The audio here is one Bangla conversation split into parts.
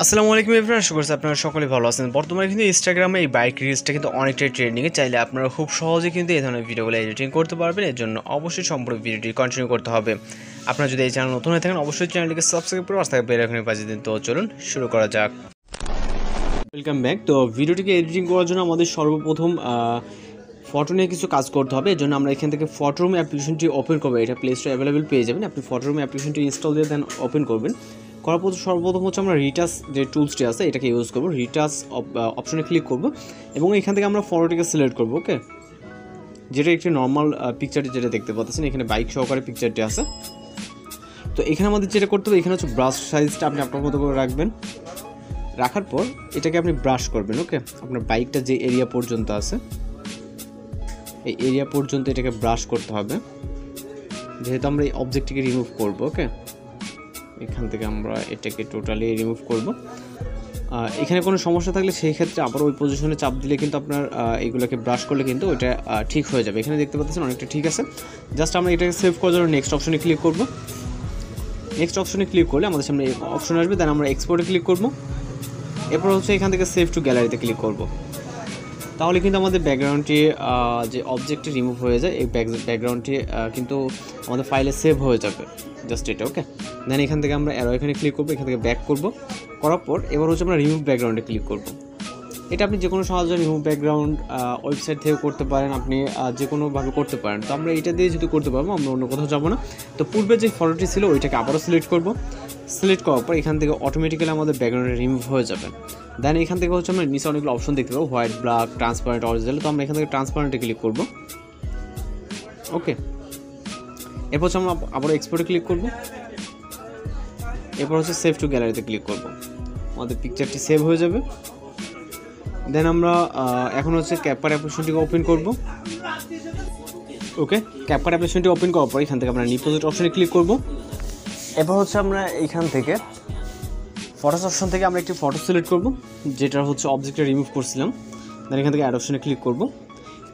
আসসালামু আলাইকুম এভরিওয়ান, আশা করছি আপনারা সকলে ভালো আছেন। বর্তমানে কিন্তু ইনস্টাগ্রামে এই বাইক রিলসটা কিন্তু অনেকটাই ট্রেন্ডিংয়ে। চাইলে আপনারা খুব সহজে কিন্তু এই ধরনের ভিডিওগুলো এডিটিং করতে পারবেন। এর জন্য অবশ্যই সম্পূর্ণ ভিডিওটি কন্টিনিউ করতে হবে। আপনারা যদি এই চ্যানেল নতুন হয়ে থাকেন অবশ্যই চ্যানেলটিকে সাবস্ক্রাইব করে পাশে থাকা বেল আইকনে বাজিয়ে দিন। তো চলুন শুরু করা যাক। Welcome back. তো ভিডিওটিকে এডিটিং করার জন্য আমাদের সর্বপ্রথম ফটো নিয়ে কিছু কাজ করতে হবে। এর জন্য আমরা এখান থেকে ফটোরুম অ্যাপ্লিকেশনটি ওপেন করবো। এটা প্লে স্টোরে অ্যাভেলেবেল পেয়ে যাবেন। আপনি ফটোরুম অ্যাপ্লিকেশনটি ইনস্টল দিয়ে দেন ওপেন করবেন। করার পর সর্বপ্রথম হচ্ছে আমরা রিটাচ যে টুলসটি আছে এটাকে ইউজ করবো। রিটাচ অপশনে ক্লিক করব এবং এখান থেকে আমরা ফটোটিকে সিলেক্ট করবো। ওকে, যেটা একটি নর্মাল পিকচারটি যেটা দেখতে পাচ্ছেন, এখানে বাইক সহকারে পিকচারটি আছে। তো এখানে আমাদের যেটা করতে হবে, এখানে হচ্ছে ব্রাশ সাইজটা আপনি আপনার মতো করে রাখবেন। রাখার পর এটাকে আপনি ব্রাশ করবেন। ওকে, আপনার বাইকটা যে এরিয়া পর্যন্ত আছে এই এরিয়া পর্যন্ত এটাকে ব্রাশ করতে হবে, যেহেতু আমরা এই অবজেক্টটিকে রিমুভ করব। ওকে, এখান থেকে আমরা এটাকে টোটালি রিমুভ করব। এখানে কোনো সমস্যা থাকলে সেই ক্ষেত্রে আবার ওই পজিশনে চাপ দিলে কিন্তু আপনার এইগুলোকে ব্রাশ করলে কিন্তু ওইটা ঠিক হয়ে যাবে। এখানে দেখতে পাচ্ছেন অনেকটা ঠিক আছে। জাস্ট আমরা এটাকে সেভ করার জন্য নেক্সট অপশনে ক্লিক করব। নেক্সট অপশনে ক্লিক করলে আমাদের সামনে অপশন আসবে, দেন আমরা এক্সপোর্টে ক্লিক করব। এরপর হচ্ছে এখান থেকে সেভ টু গ্যালারিতে ক্লিক করব। তাহলে কিন্তু আমাদের ব্যাকগ্রাউন্ডটি যে অবজেক্টটি রিমুভ হয়ে যায়, এই ব্যাকগ্রাউন্ডটি কিন্তু আমাদের ফাইলে সেভ হয়ে যাবে। জাস্ট এটা। ওকে, দেন এখান থেকে আমরা অ্যারো এখানে ক্লিক করবো, এখান থেকে ব্যাক করব। করার পর এবার হচ্ছে আমরা রিমুভ ব্যাকগ্রাউন্ডে ক্লিক করব। এটা আপনি যে কোনো সহজে রিমুভ ব্যাকগ্রাউন্ড ওয়েবসাইট থেকে করতে পারেন, আপনি যে কোনোভাবে করতে পারেন। তো আমরা এটা দিয়ে যদি করতে পারবো, আমরা অন্য কোথাও যাবো না। তো পূর্বে যে ফটোটি ছিল ওইটাকে আবারও সিলেক্ট করব। সিলেক্ট করার পর এখান থেকে অটোমেটিক্যালি আমাদের ব্যাকগ্রাউন্ডে রিমুভ হয়ে যাবে। দেন এখান থেকে হচ্ছে আমরা নিচে অনেকগুলো অপশন দেখতে পাবো, হোয়াইট, ব্ল্যাক, ট্রান্সপারেন্ট, অরিজিনাল। তো আমরা এখান থেকে ট্রান্সপারেন্টে ক্লিক করব। ওকে, এরপর হচ্ছে আমরা আবারও এক্সপোর্টে ক্লিক করব। এরপর হচ্ছে সেভ টু গ্যালারিতে ক্লিক করব। আমাদের পিকচারটি সেভ হয়ে যাবে। দেন আমরা এখন হচ্ছে ক্যাপকাট অ্যাপ্লিকেশনটিকে ওপেন করব। ওকে, ক্যাপকাট অ্যাপ্লিকেশনটি ওপেন করার পর এখান থেকে আমরা নিউ প্রজেক্ট অপশনে ক্লিক করব। এরপর হচ্ছে আমরা এইখান থেকে ফটোস অপশন থেকে আমরা একটি ফটো সিলেক্ট করব, যেটা হচ্ছে অবজেক্টটা রিমুভ করছিলাম। দেন এখান থেকে অ্যাড অপশনে ক্লিক করব।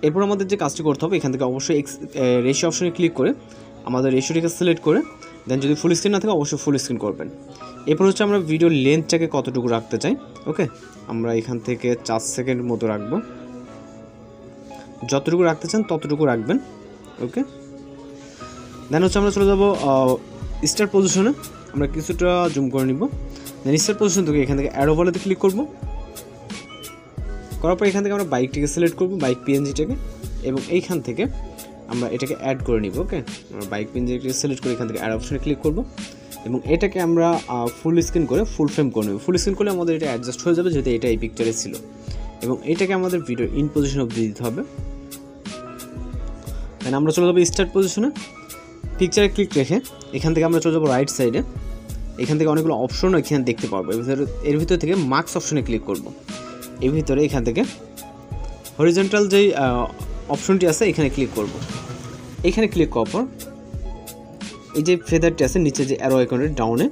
এরপর আমাদের যে কাজটি করতে হবে, এখান থেকে অবশ্যই রেশিও অপশনে ক্লিক করে আমাদের রেশিওটিকে সিলেক্ট করে দেন যদি ফুল স্ক্রিন না থাকে অবশ্যই ফুল স্ক্রিন করবেন। এরপর হচ্ছে আমরা ভিডিওর লেন্থটাকে কতটুকু রাখতে চাই। ওকে, আমরা এখান থেকে 4 সেকেন্ড মতো রাখবো। যতটুকু রাখতে চান ততটুকু রাখবেন। ওকে, দেন হচ্ছে আমরা চলে যাব স্টার পজিশনে। আমরা কিছুটা জুম করে নিব। দেন স্টার পজিশন থেকে এখান থেকে অ্যারো বলেতে ক্লিক করব। করার পর এখান থেকে আমরা বাইকটিকে সিলেক্ট করব, বাইক পিএনজিটাকে, এবং এইখান থেকে আমরা এটাকে অ্যাড করে নিব। ওকে, আমরা বাইক পিএনজিটাকে সিলেক্ট করে এখান থেকে অ্যাড অপশনে ক্লিক করব এবং এটাকে আমরা ফুল স্ক্রিন করে ফুল ফ্রেম করে নেব। ফুল স্ক্রিন করলে আমাদের এটা অ্যাডজাস্ট হয়ে যাবে, যেহেতু এটা এই পিকচারে ছিল। এবং এটাকে আমাদের ভিডিও ইন পজিশন অবধি দিতে হবে। দেন আমরা চলে যাবো স্টার্ট পজিশনে। পিকচারে ক্লিক রেখে এখান থেকে আমরা চলে যাবো রাইট সাইডে। এখান থেকে অনেকগুলো অপশন এখানে দেখতে পারবো। এর ভিতর থেকে মার্কস অপশনে ক্লিক করব। এর ভিতরে এখান থেকে হরিজন্টাল যেই অপশনটি আছে এখানে ক্লিক করব। এখানে ক্লিক করার পর এই যে ফেদারটি আছে নিচে যে অ্যারো আইকনের ডাউনে,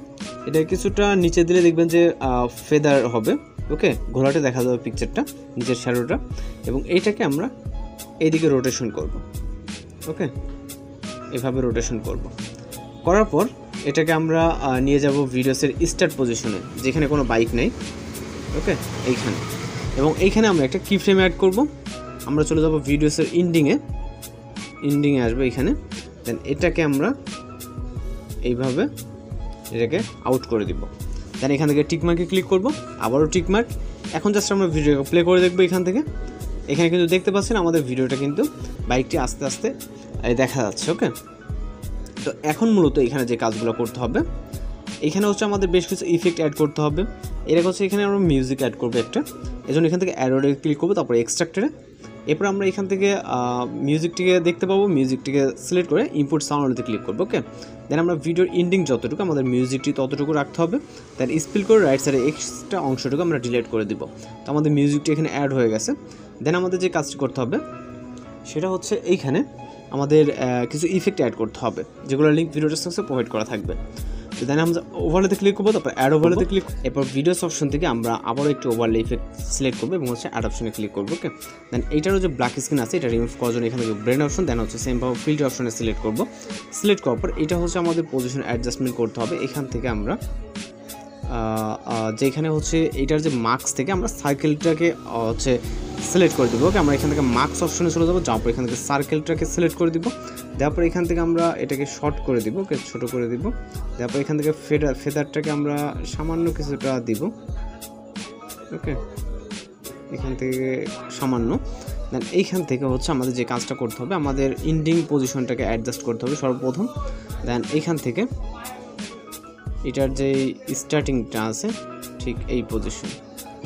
এটা কিছুটা নিচে দিলে দেখবেন যে ফেদার হবে। ওকে, ঘোলাটে দেখা যাবে পিকচারটা, নিচের শ্যাডোটা, এবং এইটাকে আমরা এইদিকে রোটেশন করব। ওকে, এভাবে রোটেশন করব। করার পর এটাকে আমরা নিয়ে যাব ভিডিওসের স্টার্ট পজিশনে, যেখানে কোনো বাইক নেই। ওকে, এইখানে, এবং এইখানে আমরা একটা কি ফ্রেম অ্যাড করব। আমরা চলে যাব ভিডিওসের ইন্ডিংয়ে আসবে এখানে। দেন এটাকে আমরা এইভাবে এটাকে আউট করে দিব। দেন এখান থেকে টিকমার্কে ক্লিক করব, আবারও টিকমার্ক। এখন জাস্ট আমরা ভিডিওকে প্লে করে দেখবো এখান থেকে। এখানে কিন্তু দেখতে পাচ্ছেন আমাদের ভিডিওটা কিন্তু বাইকটি আস্তে আস্তে দেখা যাচ্ছে। ওকে, তো এখন মূলত এখানে যে কাজগুলো করতে হবে, এখানে হচ্ছে আমাদের বেশ কিছু ইফেক্ট অ্যাড করতে হবে। এরকম হচ্ছে এখানে আমরা মিউজিক অ্যাড করবো একটা। এজন্য এখান থেকে অ্যারোডে ক্লিক করবো, তারপরে এক্সট্রাক্টরে। এরপর আমরা এখান থেকে মিউজিকটিকে দেখতে পাবো। মিউজিকটিকে সিলেক্ট করে ইম্পোর্ট সাউন্ডতে ক্লিক করবো। ওকে, দেন আমরা ভিডিওর এন্ডিং যতটুকু আমাদের মিউজিকটি ততটুকু রাখতে হবে। দেন স্পিল করে রাইট সাইডে এক্সট্রা অংশটুকু আমরা ডিলিট করে দিব। তো আমাদের মিউজিকটি এখানে অ্যাড হয়ে গেছে। দেন আমাদের যে কাজটি করতে হবে সেটা হচ্ছে এইখানে আমাদের কিছু ইফেক্ট অ্যাড করতে হবে, যেগুলো লিঙ্ক ভিডিও ডেসক্রিপশনে প্রোভাইড করা থাকবে। তো দেন আমরা ওভারলেতে ক্লিক করবো, তারপর অ্যাড ওভারলেতে ক্লিক। এরপর ভিডিওস অপশন থেকে আমরা আবারও একটু ওভারলে ইফেক্ট সিলেক্ট করবো এবং হচ্ছে অ্যাড অপশনে ক্লিক করবো। ওকে, দেন এইটারও যে ব্ল্যাক স্ক্রিন আছে এটা রিমুভ করার জন্য এখানে ব্রেন অপশন, দেন হচ্ছে সেমভাবে ফিল্টার অপশনে সিলেক্ট করবো। সিলেক্ট করার পর এটা হচ্ছে আমাদের পজিশন অ্যাডজাস্টমেন্ট করতে হবে। এখান থেকে আমরা যেখানে হচ্ছে এইটার যে মার্কস থেকে আমরা সার্কেলটাকে হচ্ছে সিলেক্ট করে দেবো। ওকে, আমরা এখান থেকে মার্কস অপশনে চলে যাবো, যাওয়ার পর এখান থেকে সার্কেলটাকে সিলেক্ট করে দিব, দেওয়ার পর এখান থেকে আমরা এটাকে শর্ট করে দিব, ওকে ছোটো করে দিব, দেওয়ার পর এখান থেকে ফেদারটাকে আমরা সামান্য কিছুটা দিব, ওকে এখান থেকে সামান্য। দেন এইখান থেকে হচ্ছে আমাদের যে কাজটা করতে হবে, আমাদের ইন্ডিং পজিশনটাকে অ্যাডজাস্ট করতে হবে সর্বপ্রথম। দেন এইখান থেকে এটার যে স্টার্টিংটা আছে ঠিক এই পজিশন,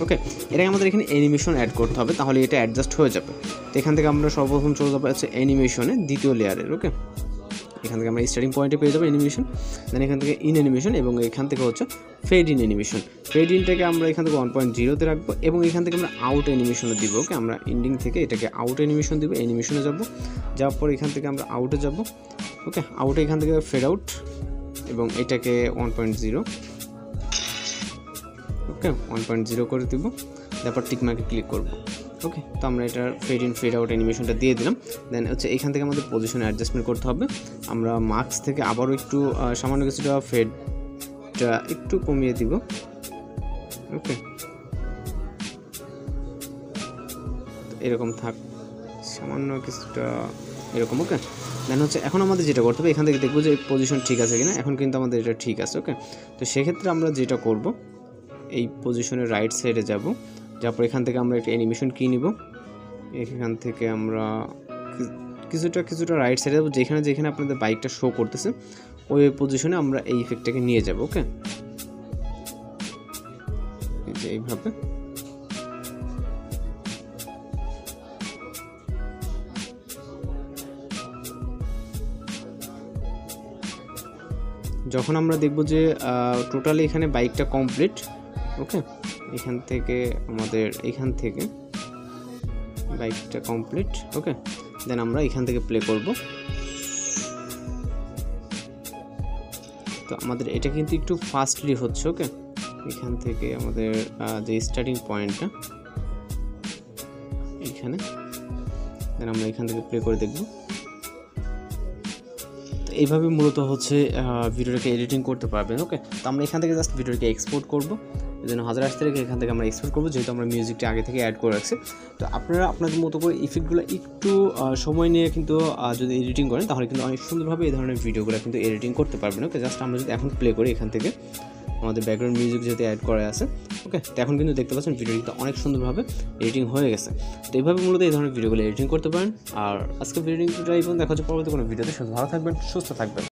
ওকে এটাকে আমাদের এখানে অ্যানিমেশন অ্যাড করতে হবে, তাহলে এটা অ্যাডজাস্ট হয়ে যাবে। তো এখান থেকে আমরা সর্বপ্রথম চলে যাবো হচ্ছে অ্যানিমেশনে দ্বিতীয় লেয়ারের, ওকে এখান থেকে আমরা স্টার্টিং পয়েন্টে পেয়ে যাবো অ্যানিমেশন। দেন এখান থেকে ইন অ্যানিমেশন এবং এখান থেকে হচ্ছে ফেড ইন অ্যানিমেশন। ফেড ইনটাকে আমরা এখান থেকে 1.0-তে রাখবো এবং এখান থেকে আমরা আউট অ্যানিমেশনে দিব, ওকে আমরা ইন্ডিং থেকে এটাকে আউট অ্যানিমেশন দিব, অ্যানিমেশনে যাব, যাওয়ার পর এখান থেকে আমরা আউটে যাব, ওকে আউটে এখান থেকে ফেড আউট এবং এটাকে 1.0, ওকে 1.0 করে দিব, তারপর টিকমার্কে ক্লিক করব, ওকে তো আমরা এটার ফেড ইন ফেড আউট অ্যানিমেশনটা দিয়ে দিলাম। দেন হচ্ছে এখান থেকে আমাদের পজিশন অ্যাডজাস্টমেন্ট করতে হবে, আমরা মার্কস থেকে আবারও একটু সামান্য কিছুটা ফেডটা একটু কমিয়ে দিব, ওকে এরকম থাক সামান্য কিছুটা এরকম, ওকে দেন হচ্ছে এখন আমাদের যেটা করতে হবে এখান থেকে দেখবো যে পজিশন ঠিক আছে কিনা, এখন কিন্তু আমাদের এটা ঠিক আছে, ওকে তো সেক্ষেত্রে আমরা যেটা করব এই পজিশনের রাইট সাইডে যাব, যার পর এখান থেকে আমরা একটা অ্যানিমেশন কি নিব, এখান থেকে আমরা কিছুটা রাইট সাইডে যাবো, যেখানে আপনাদের বাইকটা শো করতেছে ওই পজিশনে আমরা এই ইফেক্টটাকে নিয়ে যাব, ওকে এইভাবে। যখন আমরা দেখব যে টোটালি এখানে বাইকটা কমপ্লিট, ওকে এখান থেকে বাইকটা কমপ্লিট, ওকে দেন আমরা এখান থেকে প্লে করব। তো আমাদের এটা কিন্তু একটু ফাস্টলি হচ্ছে, ওকে এখান থেকে আমাদের যে স্টার্টিং পয়েন্টটা এখানে, দেন আমরা এখান থেকে প্লে করে দেখব। তো এইভাবে মূলত হচ্ছে ভিডিওটাকে এডিটিং করতে পারবেন, ওকে তো আমরা এখান থেকে জাস্ট ভিডিওটাকে এক্সপোর্ট করব, এই জন্য 1080 থেকে এখান থেকে আমরা এক্সপোর্ট করবো, যেহেতু আমরা মিউজিকটা আগে থেকে অ্যাড করে রাখছি। তো আপনারা আপনাদের মতো করে ইফেক্টগুলো একটু সময় নিয়ে কিন্তু যদি এডিটিং করেন তাহলে কিন্তু অনেক সুন্দরভাবে এই ধরনের ভিডিওগুলো কিন্তু এডিটিং করতে পারবেন, ওকে জাস্ট আমরা যদি এখন প্লে করি এখান থেকে আমাদের ব্যাকগ্রাউন্ড মিউজিক যেহেতু অ্যাড করা আছে, ওকে তো এখন কিন্তু দেখতে পাচ্ছেন ভিডিওটা অনেক সুন্দরভাবে এডিটিং হয়ে গেছে। তো এইভাবে মূলত এই ধরনের ভিডিওগুলো এডিটিং করতে পারেন। আর আজকে ভিডিওটা এই পর্যন্ত, দেখা হচ্ছে পরবর্তী কোনো ভিডিওতে। ভালো থাকবেন, সুস্থ থাকবেন।